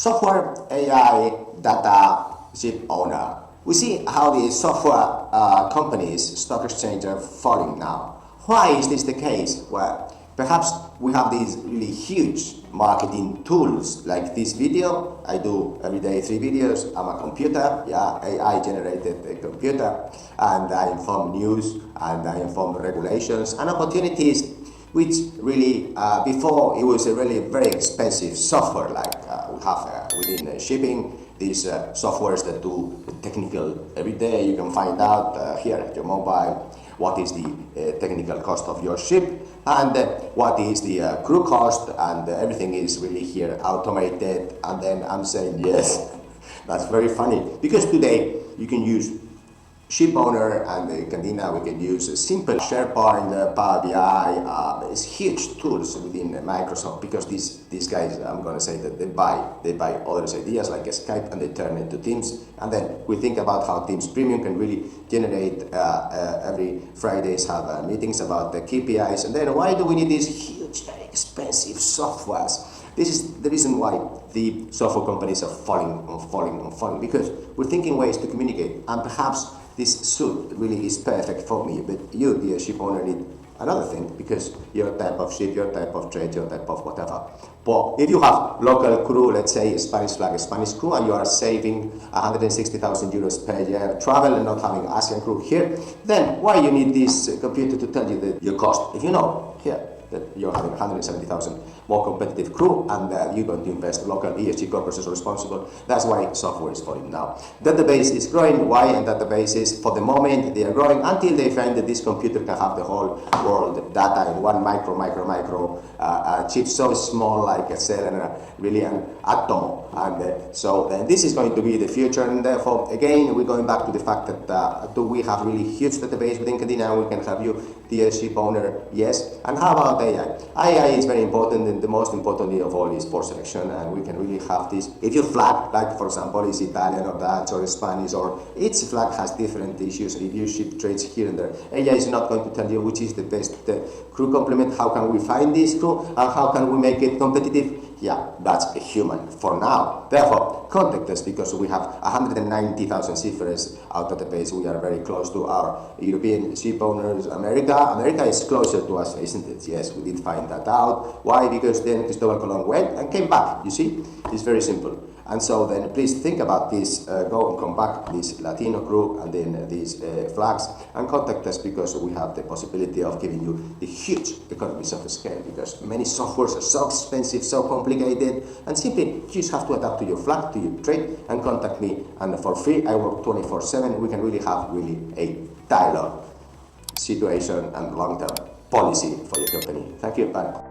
Software, AI, data, ship owner. We see how the software companies, stock exchange are falling now. Why is this the case? Well, perhaps we have these really huge marketing tools like this video. I do every day 3 videos. I'm a computer, AI generated computer, and I inform news and I inform regulations and opportunities, which really before it was a really very expensive software like we have within shipping. These softwares that do technical every day. You can find out here at your mobile what is the technical cost of your ship and what is the crew cost, and everything is really here automated. And then I'm saying yes, that's very funny, because today you can use ShipOwner and Candina. We can use a simple SharePoint, Power BI. It's huge tools within Microsoft, because these guys, I'm going to say that they buy others' ideas like Skype and they turn into Teams. And then we think about how Teams Premium can really generate every Fridays have meetings about the KPIs. And then why do we need these huge, very expensive softwares? This is the reason why the software companies are falling, because we're thinking ways to communicate, and perhaps this suit really is perfect for me, but you, dear ship owner, need another thing, because your type of ship, your type of trade, your type of whatever. But if you have local crew, let's say a Spanish flag, a Spanish crew, and you are saving 160,000 euros per year travel and not having ASEAN crew here, then why you need this computer to tell you your cost? If you know here that you're having 170,000 more competitive crew, and you're going to invest local ESG corporations are responsible. That's why software is falling now. Database is growing. Why? And databases, for the moment, they are growing until they find that this computer can have the whole world data in one micro chip, so small like a cell and really an atom. And so then this is going to be the future. And therefore, again, we're going back to the fact that do we have really huge database within Candina? We can have you, dear ship owner, yes. And how about AI? AI is very important, and the most important of all is port selection, and we can really have this. If you flag, like for example, is Italian or Dutch or Spanish, or each flag has different issues. If you ship trades here and there, AI is not going to tell you which is the best crew complement, how can we find this crew, and how can we make it competitive. Yeah, that's a human for now. Therefore, contact us, because we have 190,000 seafarers out of the base. We are very close to our European ship owners. America is closer to us, isn't it? Yes, we did find that out. Why? Because then Cristobal Colon went and came back. You see, it's very simple. And so then please think about this, go and come back, this Latino crew and then these flags, and contact us, because we have the possibility of giving you the huge economies of scale, because many softwares are so expensive, so complicated, and simply you just have to adapt to your flag, to your trade, and contact me. And for free, I work 24/7. We can really have a tailored situation and long-term policy for your company. Thank you. Bye.